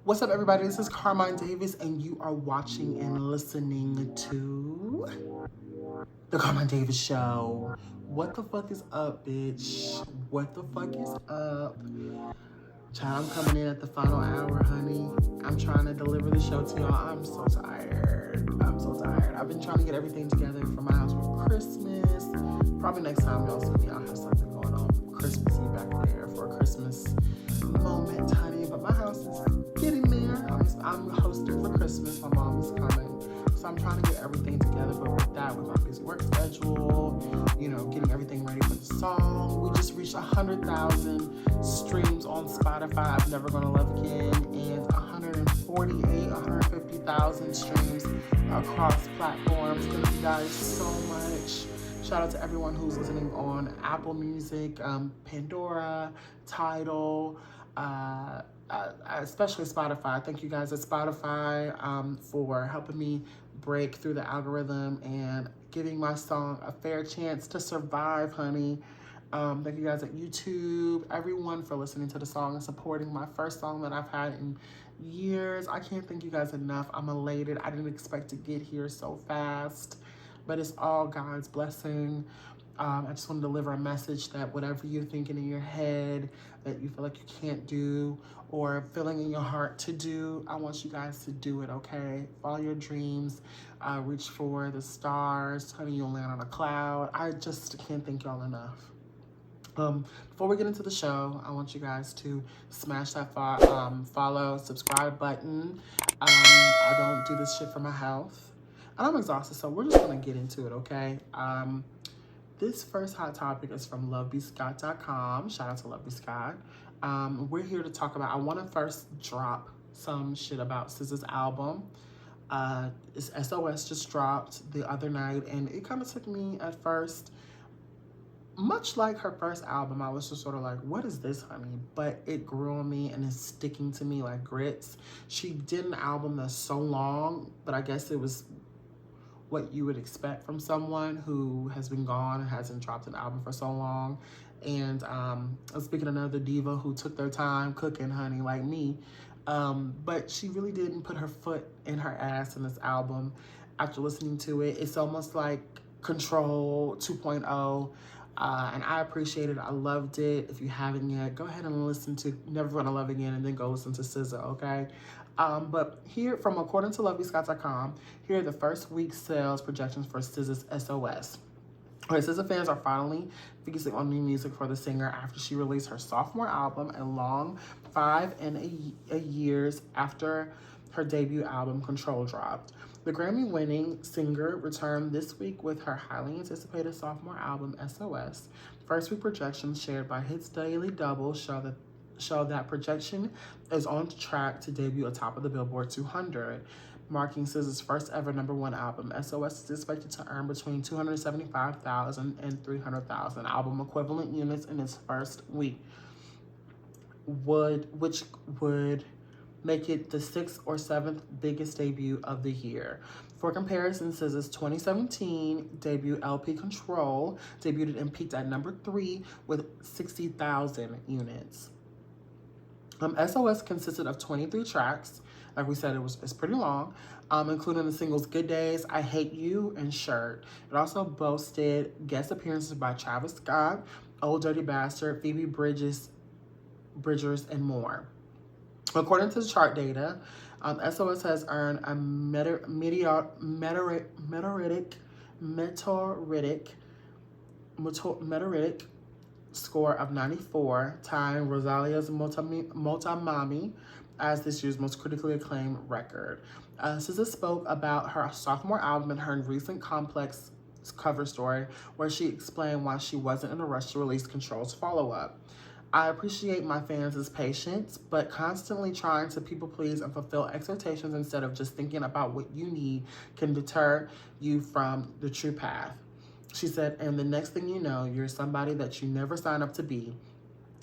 What's up, everybody? This is Carmine Davis, and you are watching and listening to The Carmine Davis Show. What the fuck is up, bitch? What the fuck is up? Child, I'm coming in at the final hour, honey. I'm trying to deliver the show to y'all. I'm so tired. I'm so tired. I've been trying to get everything together for my house for Christmas. Probably next time y'all see me, I'll have something going on Christmassy back there for a Christmas moment, honey. But my house is getting there. I'm hosting for Christmas. My mom is coming. So I'm trying to get everything together. But with that, with my busy work schedule, getting everything ready for the song. We just reached 100,000 streams on Spotify, I'm Never Gonna Love Again, and 150,000 streams across platforms. Thank you guys so much. Shout out to everyone who's listening on Apple Music, Pandora, Tidal, especially Spotify. Thank you guys at Spotify for helping me break through the algorithm and giving my song a fair chance to survive, honey. Thank you guys at YouTube, everyone for listening to the song and supporting my first song that I've had in years. I can't thank you guys enough. I'm elated. I didn't expect to get here so fast, but it's all God's blessing. I just want to deliver a message that whatever you're thinking in your head that you feel like you can't do or feeling in your heart to do, I want you guys to do it, okay? Follow your dreams, reach for the stars, honey, you'll land on a cloud. I just can't thank y'all enough. Before we get into the show, I want you guys to smash that follow, subscribe button. I don't do this shit for my health. And I'm exhausted, so we're just gonna get into it, okay? This first hot topic is from lovebscott.com. Shout out to lovebscott. We're here to talk about, I want to first drop some shit about SZA's album. SOS just dropped the other night, and it kind of took me at first, much like her first album, I was just sort of like, what is this, honey? But it grew on me and is sticking to me like grits. She did an album that's so long, but I guess it was what you would expect from someone who has been gone and hasn't dropped an album for so long. And speaking of another diva who took their time cooking, honey, like me. But she really didn't put her foot in her ass in this album. After listening to it, it's almost like Control 2.0. And I appreciate it. I loved it. If you haven't yet, go ahead and listen to Never Gonna Love Again and then go listen to SZA, okay? But here, from according to lovebscott.com, here are the first week sales projections for SZA's SOS. Okay, SZA fans are finally focusing on new music for the singer after she released her sophomore album a long 5 years after her debut album Control dropped. The Grammy-winning singer returned this week with her highly anticipated sophomore album SOS. First week projections shared by Hits Daily Double show that projection is on track to debut atop of the Billboard 200, marking SZA's first ever #1 album. SOS is expected to earn between 275,000 and 300,000 album equivalent units in its first week, which would make it the 6th or 7th biggest debut of the year. For comparison, SZA's 2017 debut LP Control debuted and peaked at #3 with 60,000 units. SOS consisted of 23 tracks. Like we said, it's pretty long, including the singles Good Days, I Hate You, and Shirt. It also boasted guest appearances by Travis Scott, Old Dirty Bastard, Phoebe Bridgers, and more. According to the chart data, SOS has earned a Metacritic score of 94, tying Rosalia's Motomami as this year's most critically acclaimed record. SZA spoke about her sophomore album and her recent Complex cover story, where she explained why she wasn't in a rush to release Control's follow-up. I appreciate my fans' patience, but constantly trying to people please and fulfill expectations instead of just thinking about what you need can deter you from the true path. She said, and the next thing you know, you're somebody that you never signed up to be.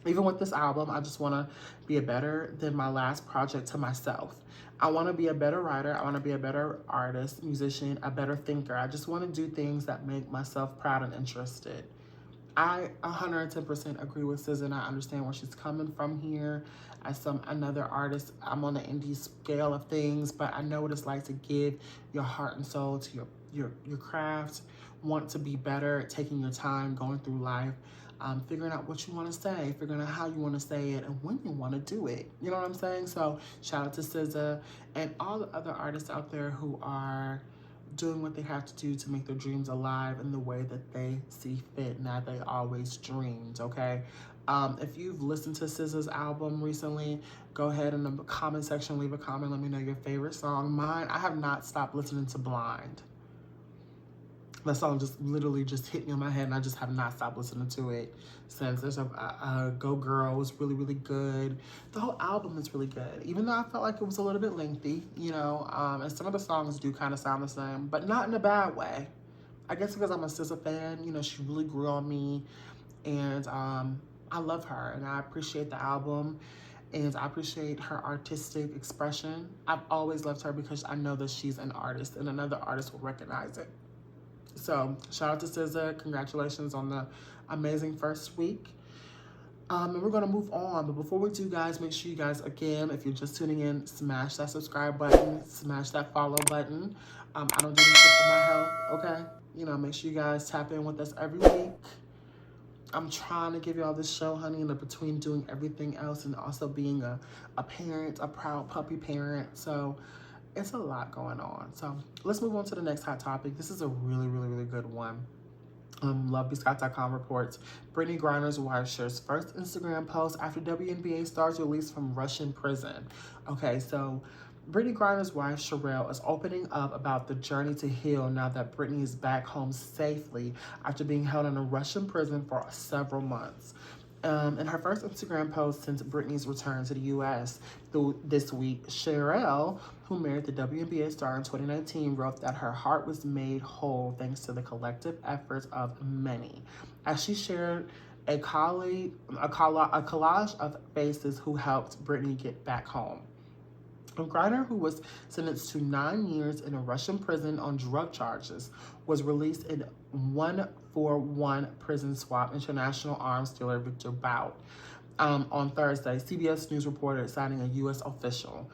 Even with this album, I just want to be a better than my last project to myself. I want to be a better writer. I want to be a better artist, musician, a better thinker. I just want to do things that make myself proud and interested. I 110% agree with SZA, and I understand where she's coming from here. As another artist, I'm on the indie scale of things, but I know what it's like to give your heart and soul to your craft, want to be better, taking your time, going through life, figuring out what you want to say, figuring out how you want to say it, and when you want to do it. You know what I'm saying? So shout out to SZA and all the other artists out there who are doing what they have to do to make their dreams alive in the way that they see fit, not they always dreamed, okay? If you've listened to SZA's album recently, go ahead in the comment section, leave a comment, let me know your favorite song. Mine, I have not stopped listening to Blind. That song just literally just hit me on my head, and I just have not stopped listening to it since. There's a Go Girl was really, really good. The whole album is really good, even though I felt like it was a little bit lengthy, you know, and some of the songs do kind of sound the same, but not in a bad way. I guess because I'm a SZA fan, you know, she really grew on me, and I love her, and I appreciate the album, and I appreciate her artistic expression. I've always loved her because I know that she's an artist, and another artist will recognize it. So shout out to SZA. Congratulations on the amazing first week. And we're going to move on. But before we do, guys, make sure you guys, again, if you're just tuning in, smash that subscribe button, smash that follow button. I don't do this shit for my health, okay? You know, make sure you guys tap in with us every week. I'm trying to give y'all this show, honey, in between doing everything else and also being a parent, a proud puppy parent. So it's a lot going on. So let's move on to the next hot topic. This is a really, really, really good one. LoveBScott.com reports Britney Griner's wife shares first Instagram post after WNBA stars released from Russian prison. Okay, so Britney Griner's wife, Sherelle, is opening up about the journey to heal now that Britney is back home safely after being held in a Russian prison for several months. In her first Instagram post since Britney's return to the U.S. this week, Sherelle, who married the WNBA star in 2019, wrote that her heart was made whole thanks to the collective efforts of many. As she shared a collage of faces who helped Britney get back home. Griner, who was sentenced to 9 years in a Russian prison on drug charges, was released in 141 prison swap international arms dealer Victor Bout on Thursday, CBS News reported, citing a U.S. official.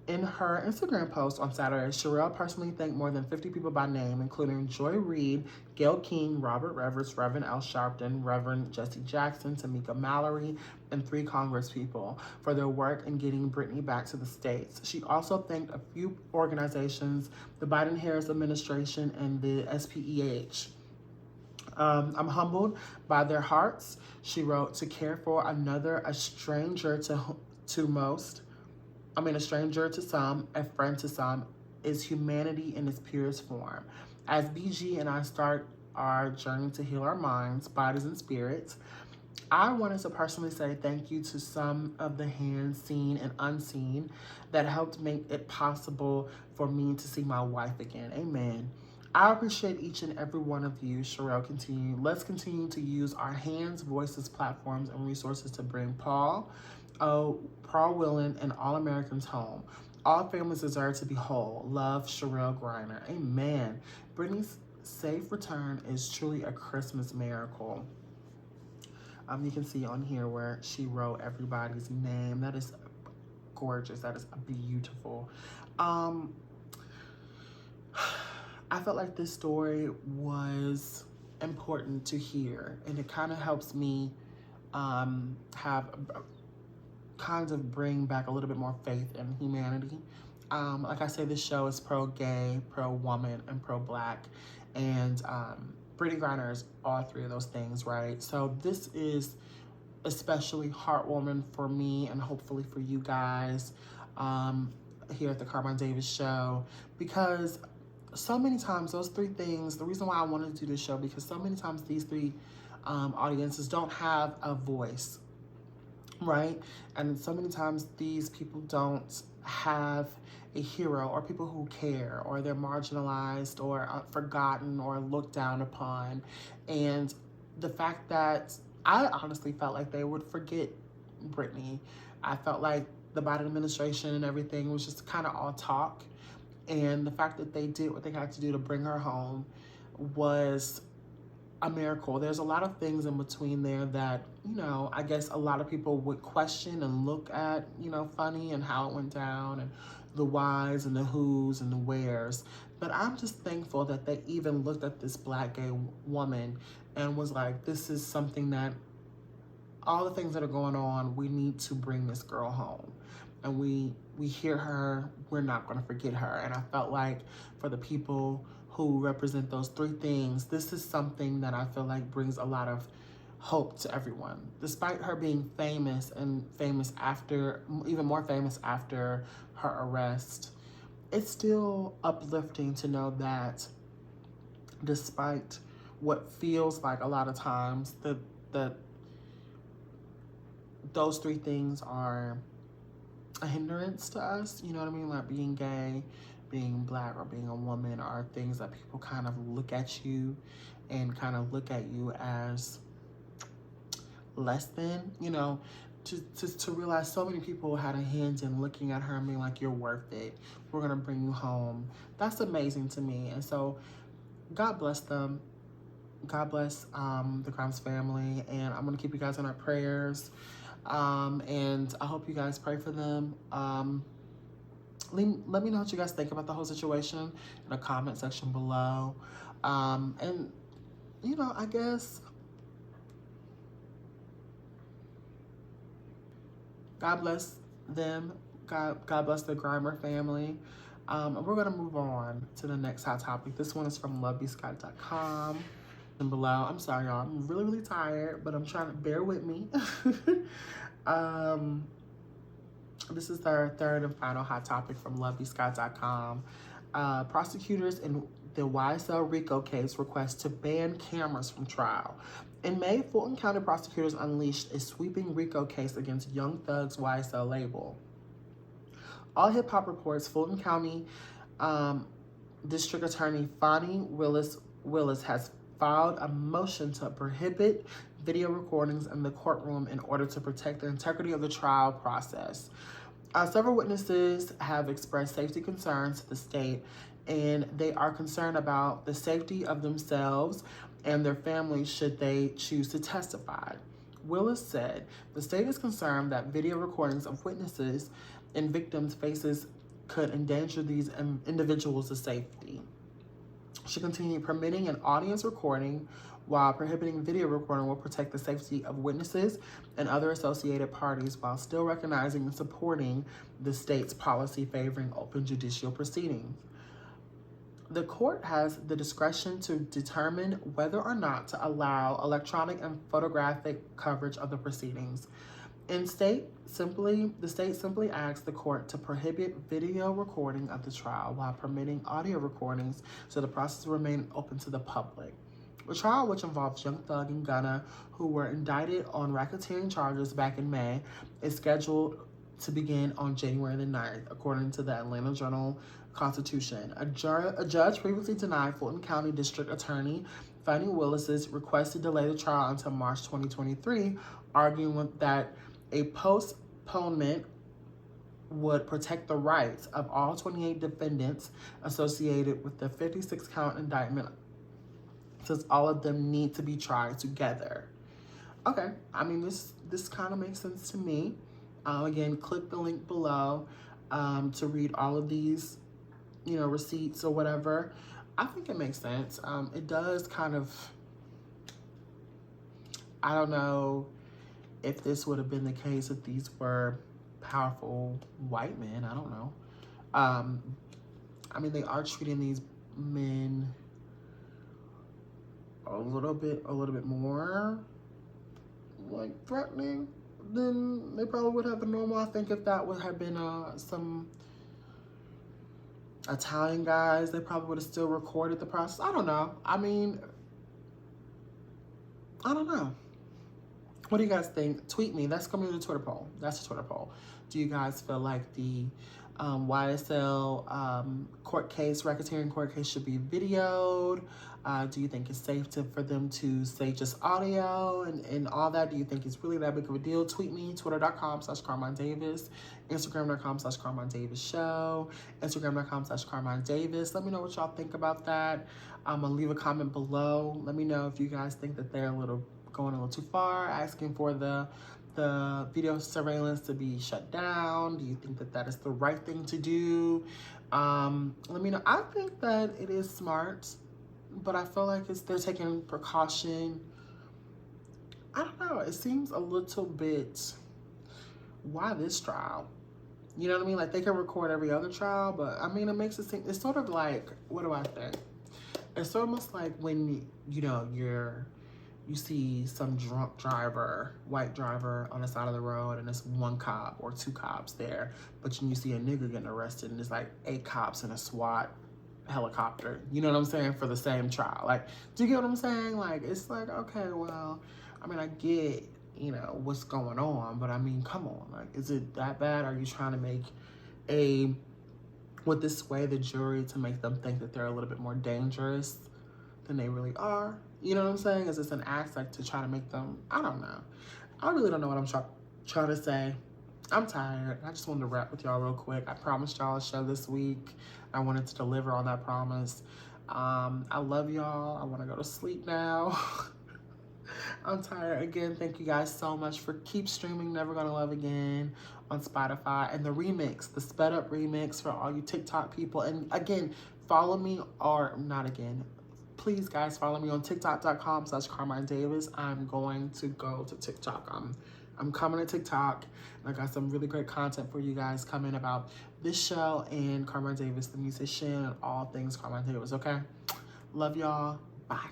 In her Instagram post on Saturday, Sherelle personally thanked more than 50 people by name, including Joy Reid, Gail King, Robert Rivers, Reverend Al Sharpton, Reverend Jesse Jackson, Tamika Mallory, and 3 congresspeople for their work in getting Britney back to the States. She also thanked a few organizations, the Biden-Harris administration, and the SPEH. I'm humbled by their hearts, she wrote, to care for another, a stranger a stranger to some, a friend to some, is humanity in its purest form. As BG and I start our journey to heal our minds, bodies, and spirits, I wanted to personally say thank you to some of the hands, seen and unseen, that helped make it possible for me to see my wife again. Amen. I appreciate each and every one of you, Sherelle continued. Let's continue to use our hands, voices, platforms, and resources to bring Paul Willen, and all Americans home. All families deserve to be whole. Love, Sherelle Griner. Amen. Britney's safe return is truly a Christmas miracle. You can see on here where she wrote everybody's name. That is gorgeous. That is beautiful. I felt like this story was important to hear, and it kind of helps me kind of bring back a little bit more faith in humanity. Like I say, this show is pro-gay, pro-woman, and pro-black, and Britney Griner is all 3 of those things, right? So this is especially heartwarming for me, and hopefully for you guys here at the CARMINE Davis show, because so many times those 3 things, the reason why I wanted to do this show, because so many times these 3 audiences don't have a voice, right? And so many times these people don't have a hero or people who care, or they're marginalized or forgotten or looked down upon. And the fact that I honestly felt like they would forget Britney. I felt like the Biden administration and everything was just kind of all talk. And the fact that they did what they had to do to bring her home was a miracle. There's a lot of things in between there that, you know, I guess a lot of people would question and look at, you know, funny, and how it went down, and the whys and the whos and the wheres. But I'm just thankful that they even looked at this Black gay woman and was like, this is something that, all the things that are going on, we need to bring this girl home. And we hear her, we're not going to forget her. And I felt like for the people who represent those three things, this is something that I feel like brings a lot of hope to everyone. Despite her being famous, and famous after, even more famous after her arrest, it's still uplifting to know that despite what feels like a lot of times, that those three things are a hindrance to us, you know what I mean? Like being gay, being Black, or being a woman are things that people kind of look at you and kind of look at you as less than, you know, to realize so many people had a hand in looking at her and being like, you're worth it. We're going to bring you home. That's amazing to me. And so God bless them. God bless the Grimes family. And I'm going to keep you guys in our prayers. And I hope you guys pray for them. Let me know what you guys think about the whole situation in the comment section below. And, you know, I guess God bless them. God bless the Griner family. And we're going to move on to the next hot topic. This one is from lovebescott.com. And below, I'm sorry, y'all. I'm really, really tired, but I'm trying to bear with me. This is our third and final hot topic from lovebescott.com. Prosecutors in the YSL RICO case request to ban cameras from trial. In May, Fulton County prosecutors unleashed a sweeping RICO case against Young Thug's YSL label. All Hip Hop reports Fulton County District Attorney Fonnie Willis has filed a motion to prohibit video recordings in the courtroom in order to protect the integrity of the trial process. Several witnesses have expressed safety concerns to the state, and they are concerned about the safety of themselves and their families should they choose to testify. Willis said, the state is concerned that video recordings of witnesses and victims' faces could endanger these individuals' safety. She continued, permitting an audience recording while prohibiting video recording will protect the safety of witnesses and other associated parties while still recognizing and supporting the state's policy favoring open judicial proceedings. The court has the discretion to determine whether or not to allow electronic and photographic coverage of the proceedings. The state simply asks the court to prohibit video recording of the trial while permitting audio recordings so the process will remain open to the public. The trial, which involves Young Thug and Gunna, who were indicted on racketeering charges back in May, is scheduled to begin on January the 9th, according to the Atlanta Journal-Constitution. A judge previously denied Fulton County District Attorney Fonnie Willis's request to delay the trial until March 2023, arguing that a postponement would protect the rights of all 28 defendants associated with the 56-count indictment, since all of them need to be tried together. Okay, I mean, this kind of makes sense to me. Again, click the link below to read all of these, you know, receipts or whatever. I think it makes sense. It does kind of, I don't know if this would have been the case if these were powerful white men. I don't know. I mean, they are treating these men a little bit more like threatening than they probably would have been normal. I think if that would have been some Italian guys, they probably would have still recorded the process. I don't know. I mean, I don't know. What do you guys think? Tweet me. That's going to be the Twitter poll. That's the Twitter poll. Do you guys feel like the YSL court case, racketeering court case should be videoed? Do you think it's safe for them to say just audio and all that? Do you think it's really that big of a deal? Tweet me, twitter.com/Carmine Davis, Instagram.com/Carmine Davis Show, Instagram.com/Carmine Davis. Let me know what y'all think about that. Leave a comment below. Let me know if you guys think that they're going a little too far, asking for the video surveillance to be shut down. Do you think that that is the right thing to do? Let me know. I think that it is smart, but I feel like they're taking precaution. I don't know. It seems a little bit, why this trial? You know what I mean? Like, they can record every other trial, but I mean, it makes it seem, it's sort of like, what do I think? It's almost like when, you know, you see some drunk driver, white driver on the side of the road, and it's one cop or two cops there, but you see a nigga getting arrested and there's like 8 cops in a SWAT helicopter, you know what I'm saying, for the same trial. Like, do you get what I'm saying? Like, it's like, okay, well, I mean, I get, you know, what's going on, but I mean, come on, like, is it that bad? Are you trying to make with this way, the jury, to make them think that they're a little bit more dangerous than they really are? You know what I'm saying? Is this an act, like, to try to make them, I don't know. I really don't know what I'm trying to say. I'm tired. I just wanted to wrap with y'all real quick. I promised y'all a show this week. I wanted to deliver on that promise. I love y'all. I want to go to sleep now. I'm tired. Again, thank you guys so much for keep streaming Never Gonna Love Again on Spotify, and the remix, the sped up remix for all you TikTok people. And again, follow me, or not again, please guys, follow me on TikTok.com/Carmine Davis. I'm going to go to TikTok. I'm coming to TikTok, and I got some really great content for you guys coming about this show and Carmine Davis, the musician, and all things Carmine Davis, okay? Love y'all. Bye.